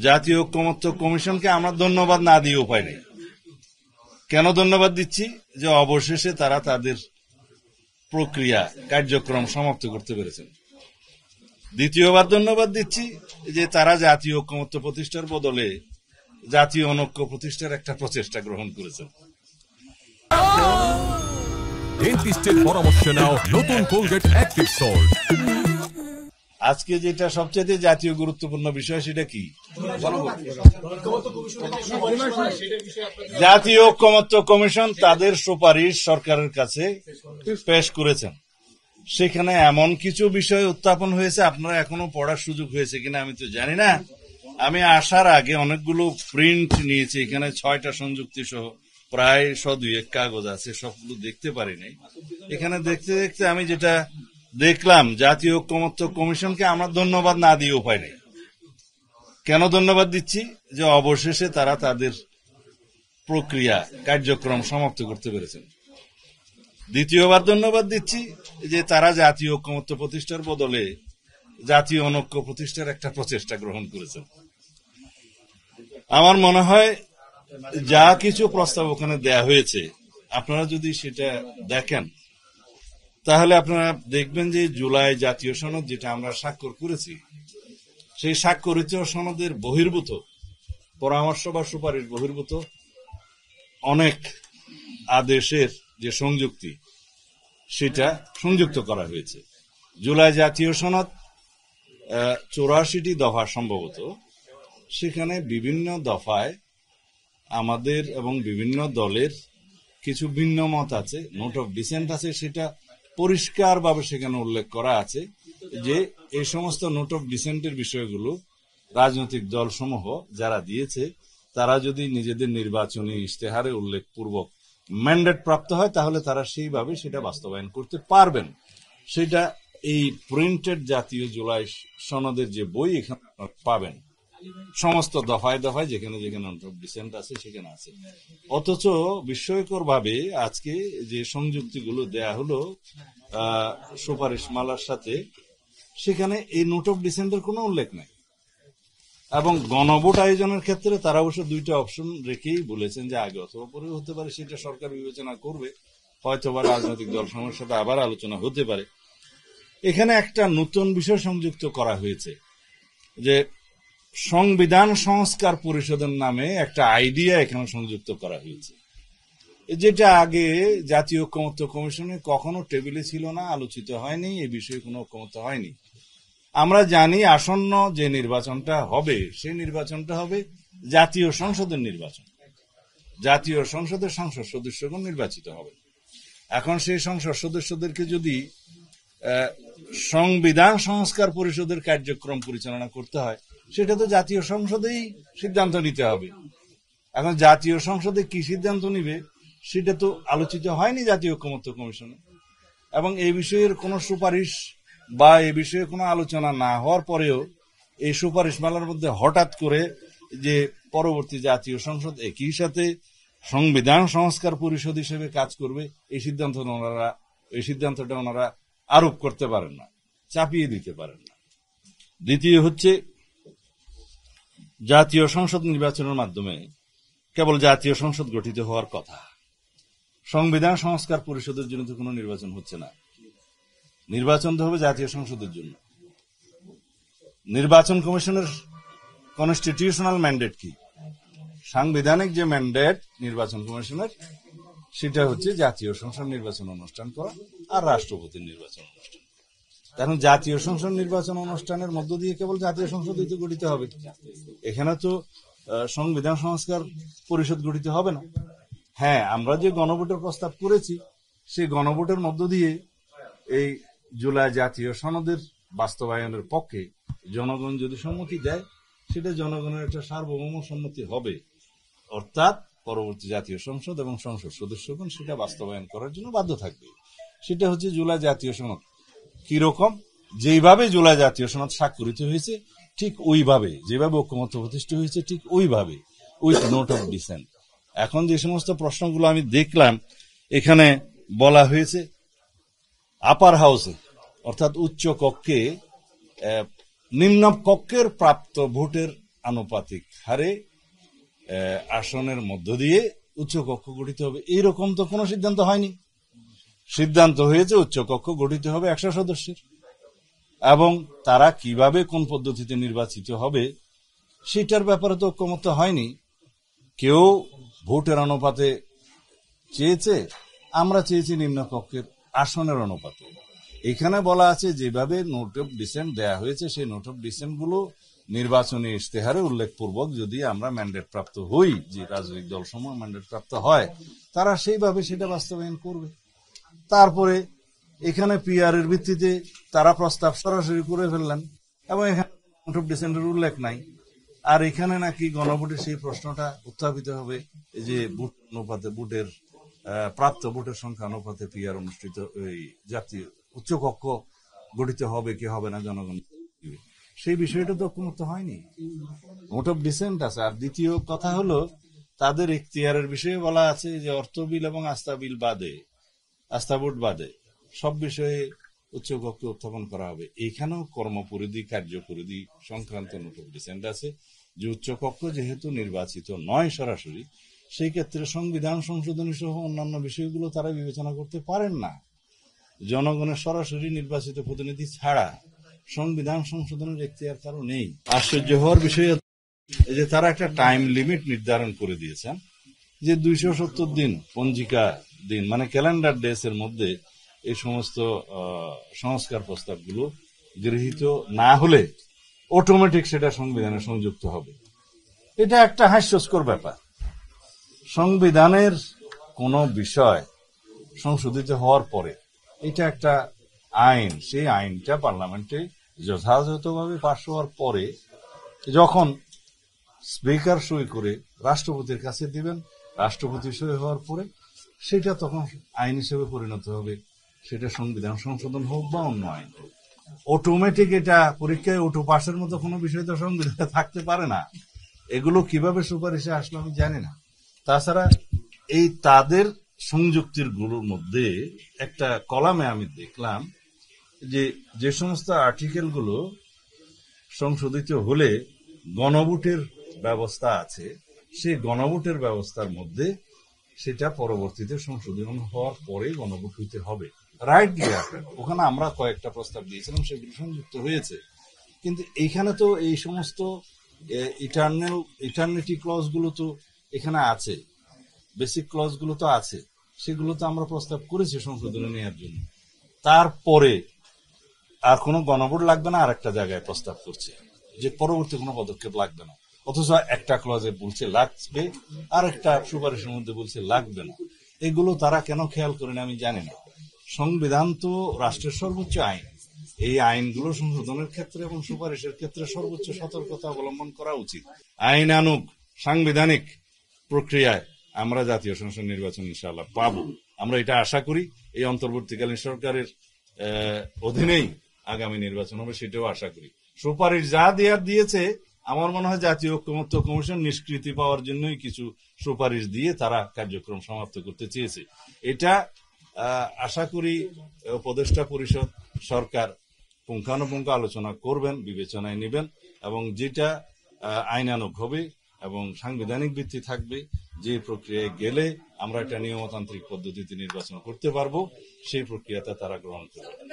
জাতীয় ঐক্যমত্য কমিশনকে আমরা ধন্যবাদ না দিয়ে উপায় নেই। কেন ধন্যবাদ দিচ্ছি? যে অবশেষে তারা তাদের প্রক্রিয়া কার্যক্রম সমাপ্ত করতে পেরেছেন। দ্বিতীয়বার ধন্যবাদ দিচ্ছি যে তারা জাতীয় ঐক্যমত্য প্রতিষ্ঠার বদলে জাতীয় অনৈক্য প্রতিষ্ঠার একটা প্রচেষ্টা গ্রহণ করেছেন। ডেন্টিস্টের পরামর্শ নাও নতুন কোলগেট অ্যাক্টিভ সল্ট। আজকে যেটা সবচেয়ে জাতীয় গুরুত্বপূর্ণ বিষয় সেটা কি? জাতীয় ঐক্যমত্য কমিশন তাদের সুপারিশ সরকারের কাছে পেশ করেছেন। সেখানে এমন কিছু বিষয় উত্থাপন হয়েছে, আপনারা এখনো পড়ার সুযোগ হয়েছে কিনা আমি তো জানি না। আমি আসার আগে অনেকগুলো প্রিন্ট নিয়েছি, এখানে 6টা সংযুক্তি সহ প্রায় 100-200 কাগজ আছে, সবগুলো দেখতে পারি নাই। এখানে দেখতে দেখতে আমি যেটা দেখলাম, জাতীয় ঐক্যমত্য কমিশনকে আমরা ধন্যবাদ না দিয়ে উপায় নেই। কেন ধন্যবাদ দিচ্ছি? যে অবশেষে তারা তাদের প্রক্রিয়া কার্যক্রম সমাপ্ত করতে পেরেছেন। দ্বিতীয়বার ধন্যবাদ দিচ্ছি যে তারা জাতীয় ঐক্যমত্য প্রতিষ্ঠার বদলে জাতীয় অনৈক্য প্রতিষ্ঠার একটা প্রচেষ্টা গ্রহণ করেছেন। আমার মনে হয় যা কিছু প্রস্তাব ওখানে দেয়া হয়েছে, আপনারা যদি সেটা দেখেন তাহলে আপনারা দেখবেন যে জুলাই জাতীয় সনদ যেটা আমরা স্বাক্ষর করেছি, সেই স্বাক্ষরিত সনদের বহির্ভূত পরামর্শ বা সুপারিশ বহির্ভূত অনেক আদেশের যে সংযুক্তি সেটা সংযুক্ত করা হয়েছে। জুলাই জাতীয় সনদ 84টি দফা সম্ভবত, সেখানে বিভিন্ন দফায় আমাদের এবং বিভিন্ন দলের কিছু ভিন্ন মত আছে, নোট অফ ডিসেন্ট আছে, সেটা পরিষ্কারভাবে সেখানে উল্লেখ করা আছে যে এই সমস্ত নোট অফ ডিসেন্টের বিষয়গুলো রাজনৈতিক দলসমূহ যারা দিয়েছে তারা যদি নিজেদের নির্বাচনী ইশতেহারে উল্লেখপূর্বক ম্যান্ডেট প্রাপ্ত হয় তাহলে তারা সেইভাবে সেটা বাস্তবায়ন করতে পারবেন। সেটা এই প্রিন্টেড জাতীয় জুলাই সনদের যে বই এখানে পাবেন, সমস্ত দফায় দফায় যেখানে যেখানে নোট অফ ডিসেন্ট আছে সেখানে আছে। অথচ বিস্ময়কর ভাবে আজকে যে সংযুক্তিগুলো দেয়া হলো সুপারিশ মালার সাথে, সেখানে এই নোট অফ ডিসেন্টের কোনো উল্লেখ নাই। এবং গণভোট আয়োজনের ক্ষেত্রে তারা অবশ্য 2টা অপশন রেখেই বলেছেন যে আগে অথবা পরে হতে পারে, সেটা সরকার বিবেচনা করবে, হয়তোবা রাজনৈতিক দলসমূহের সাথে আবার আলোচনা হতে পারে। এখানে একটা নতুন বিষয় সংযুক্ত করা হয়েছে যে সংবিধান সংস্কার পরিষদের নামে একটা আইডিয়া এখানে সংযুক্ত করা হয়েছে, যেটা আগে জাতীয় ঐক্যমত্য কমিশনে কখনো টেবিলে ছিল না, আলোচিত হয়নি, এ বিষয়ে কোনো ঐক্যমত্য হয়নি। আমরা জানি আসন্ন যে নির্বাচনটা হবে সেই নির্বাচনটা হবে জাতীয় সংসদের নির্বাচন। জাতীয় সংসদের সংসদ সদস্যগণ নির্বাচিত হবে। এখন সেই সংসদ সদস্যদেরকে যদি সংবিধান সংস্কার পরিষদের কার্যক্রম পরিচালনা করতে হয়, সেটা তো জাতীয় সংসদেই সিদ্ধান্ত নিতে হবে। এখন জাতীয় সংসদে কি সিদ্ধান্ত নিবে সেটা তো আলোচিত হয়নি জাতীয় ঐক্যমত্য কমিশনে। এবং এই বিষয়ের কোনো সুপারিশ বা এ বিষয়ে কোনো আলোচনা না হওয়ার পরেও এই সুপারিশ মালার মধ্যে হঠাৎ করে যে পরবর্তী জাতীয় সংসদ একই সাথে সংবিধান সংস্কার পরিষদ হিসেবে কাজ করবে, এই সিদ্ধান্তটা ওনারা আরোপ করতে পারেন না, চাপিয়ে দিতে পারেন না। দ্বিতীয় হচ্ছে, জাতীয় সংসদ নির্বাচনের মাধ্যমে কেবল জাতীয় সংসদ গঠিত হওয়ার কথা, সংবিধান সংস্কার পরিষদের জন্য তো কোনো নির্বাচন হচ্ছে না। নির্বাচন তো হবে জাতীয় সংসদের জন্য। নির্বাচন কমিশনের কনস্টিটিউশনাল ম্যান্ডেট কি? সাংবিধানিক যে ম্যান্ডেট নির্বাচন কমিশনের, সেটা হচ্ছে জাতীয় সংসদ নির্বাচন অনুষ্ঠান করা আর রাষ্ট্রপতির নির্বাচন অনুষ্ঠান। এখন জাতীয় সংসদ নির্বাচন অনুষ্ঠানের মধ্য দিয়ে কেবল জাতীয় সংসদই তো গঠিত হবে, এখানে তো সংবিধান সংস্কার পরিষদ গঠিত হবে না। হ্যাঁ, আমরা যে গণভোটের প্রস্তাব করেছি সেই গণভোটের মধ্য দিয়ে এই জুলাই জাতীয় সনদের বাস্তবায়নের পক্ষে জনগণ যদি সম্মতি দেয়, সেটা জনগণের একটা সার্বভৌম সম্মতি হবে, অর্থাৎ পরবর্তী জাতীয় সংসদ এবং সংসদ সদস্যগণ সেটা বাস্তবায়ন করার জন্য বাধ্য থাকবে। সেটা হচ্ছে জুলাই জাতীয় সনদ। কিরকম? যেইভাবে জুলাই জাতীয় সনদ স্বাক্ষরিত হয়েছে ঠিক ওইভাবে, যেভাবে ঐক্যমত্য প্রতিষ্ঠা হয়েছে ঠিক ওইভাবে, উইথ নোট অফ ডিসেন্ট। এখন যে সমস্ত প্রশ্নগুলো আমি দেখলাম এখানে বলা হয়েছে, আপার হাউসে অর্থাৎ উচ্চ কক্ষে নিম্ন কক্ষের প্রাপ্ত ভোটের আনুপাতিক হারে আসনের মধ্য দিয়ে উচ্চকক্ষ গঠিত হবে, এইরকম তো কোনো সিদ্ধান্ত হয়নি। সিদ্ধান্ত হয়েছে উচ্চকক্ষ গঠিত হবে 100 সদস্যের, এবং তারা কিভাবে কোন পদ্ধতিতে নির্বাচিত হবে সেটার ব্যাপারে তো ঐক্যমত্য হয়নি। কেউ ভোটের অনুপাতে চেয়েছে, আমরা চেয়েছি নিম্নকক্ষের আসনের অনুপাতে। এখানে বলা আছে যেভাবে নোট অফ ডিসেন্ট দেয়া হয়েছে, সেই নোট অফ ডিসেন্ট গুলো নির্বাচনী ইশতেহারে উল্লেখপূর্বক যদি আমরা ম্যান্ডেট প্রাপ্ত হই, যে রাজনৈতিক দলসমূহ ম্যান্ডেট প্রাপ্ত হয়, তারা সেইভাবে সেটা বাস্তবায়ন করবে। তারপরে এখানে পিআর এর ভিত্তিতে তারা প্রস্তাব সরাসরি করে ফেললেন, এবং এখানে নোট অফ ডিসেন্টের উল্লেখ নাই। আর এখানে নাকি গণভোটে সেই প্রশ্নটা উত্থাপিত হবে যে ভোট অনুপাতে, ভোটের প্রাপ্ত ভোটের সংখ্যা অনুপাতে পিআর অনুষ্ঠিত, এই জাতীয় উচ্চকক্ষ গঠিত হবে কি হবে না জনগণ, সেই বিষয়টা তো ঐক্যমত্য হয়নি। নোট অফ ডিসেন্ট আছে। আর দ্বিতীয় কথা হলো, তাদের এখতিয়ারের বিষয়ে বলা আছে যে অর্থ বিল এবং আস্থা বিল বাদে, আস্থা ভোট বাদে সব বিষয়ে উচ্চকক্ষে উত্থাপন করা হবে। এইখানেও কর্মপরিধি, কার্যপরিধি সংক্রান্ত নোট অফ ডিসেন্ট আছে যে উচ্চকক্ষ যেহেতু নির্বাচিত নয় সরাসরি, সেই ক্ষেত্রে সংবিধান সংশোধনী সহ অন্যান্য বিষয়গুলো তারা বিবেচনা করতে পারেন না। জনগণের সরাসরি নির্বাচিত প্রতিনিধি ছাড়া সংবিধান সংশোধনের এখতিয়ার কারো নেই। আশ্চর্য হওয়ার বিষয় এই যে তারা একটা টাইম লিমিট নির্ধারণ করে দিয়েছেন যে 270 দিন পঞ্জিকা দিন, মানে ক্যালেন্ডার ডেজ এর মধ্যে এই সমস্ত সংস্কার প্রস্তাবগুলো গৃহীত না হলে অটোমেটিক সেটা সংবিধানে সংযুক্ত হবে। এটা একটা হাস্যস্কর ব্যাপার। সংবিধানের কোন বিষয় সংশোধিত হওয়ার পরে এটা একটা আইন, সেই আইনটা পার্লামেন্টে যথাযথভাবে পাশ হওয়ার পরে যখন স্পিকার সই করে রাষ্ট্রপতির কাছে দিবেন, রাষ্ট্রপতি সই হওয়ার পরে সেটা তখন আইন হিসেবে পরিণত হবে, সেটা সংবিধান সংশোধন হোক বা অন্য আইন হোক। অটোমেটিক এটা পরীক্ষায় অটো পাসের মতো কোনো বিষয় তো সংবিধানে থাকতে পারে না। এগুলো কিভাবে সুপারিশে আসলো আমি জানি না। তাছাড়া এই তাদের সংযুক্তির গুলোর মধ্যে একটা কলামে আমি দেখলাম যে সমস্ত আর্টিকেল গুলো সংশোধিত হলে গণভোটের ব্যবস্থা আছে, সেই গণভোটের ব্যবস্থার মধ্যে সেটা পরবর্তীতে সংশোধন হওয়ার পরে গণভোট হইতে হবে। রাইট দিয়ে ওখানে আমরা কয়েকটা প্রস্তাব দিয়েছিলাম, সেগুলো সংযুক্ত হয়েছে। কিন্তু এইখানে তো এই সমস্ত ইটারনিটি ক্লজ গুলো তো এখানে আছে, বেসিক ক্লজ গুলো তো আছে, সেগুলো তো আমরা প্রস্তাব করেছি সংশোধনে নেওয়ার জন্য। তারপরে আর কোনো গণভোট লাগবে না, আর একটা জায়গায় প্রস্তাব করছে যে পরবর্তী কোনো পদক্ষেপ লাগবে না, অথচ একটা ক্লজে বলছে লাগবে, আর একটা সুপারিশের মধ্যে বলছে লাগবে না। এগুলো তারা কেন খেয়াল করেন আমি জানি না। সংবিধান তো রাষ্ট্রের সর্বোচ্চ আইন, এই আইনগুলো সংশোধনের ক্ষেত্রে এবং সুপারিশের ক্ষেত্রে সর্বোচ্চ সতর্কতা অবলম্বন করা উচিত। আইন আনুক সাংবিধানিক প্রক্রিয়ায় আমরা জাতীয় সংসদ নির্বাচন ইনশাআল্লাহ পাবো, আমরা এটা আশা করি। এই অন্তর্বর্তীকালীন সরকারের অধীনেই আগামী নির্বাচন হবে, সেটাও আশা করি। সুপারিশ যা দেওয়ার দিয়েছে, আমার মনে হয় জাতীয় ঐক্যমত্য কমিশন নিষ্কৃতি পাওয়ার জন্যই কিছু সুপারিশ দিয়ে তারা কার্যক্রম সমাপ্ত করতে চেয়েছে। এটা আশা করি উপদেষ্টা পরিষদ, সরকার পুঙ্খানুপুঙ্খ আলোচনা করবেন, বিবেচনায় নেবেন, এবং যেটা আইনানুগ হবে এবং সাংবিধানিক ভিত্তি থাকবে, যে প্রক্রিয়ায় গেলে আমরা একটা নিয়মতান্ত্রিক পদ্ধতিতে নির্বাচন করতে পারবো, সেই প্রক্রিয়াটা তারা গ্রহণ করবে।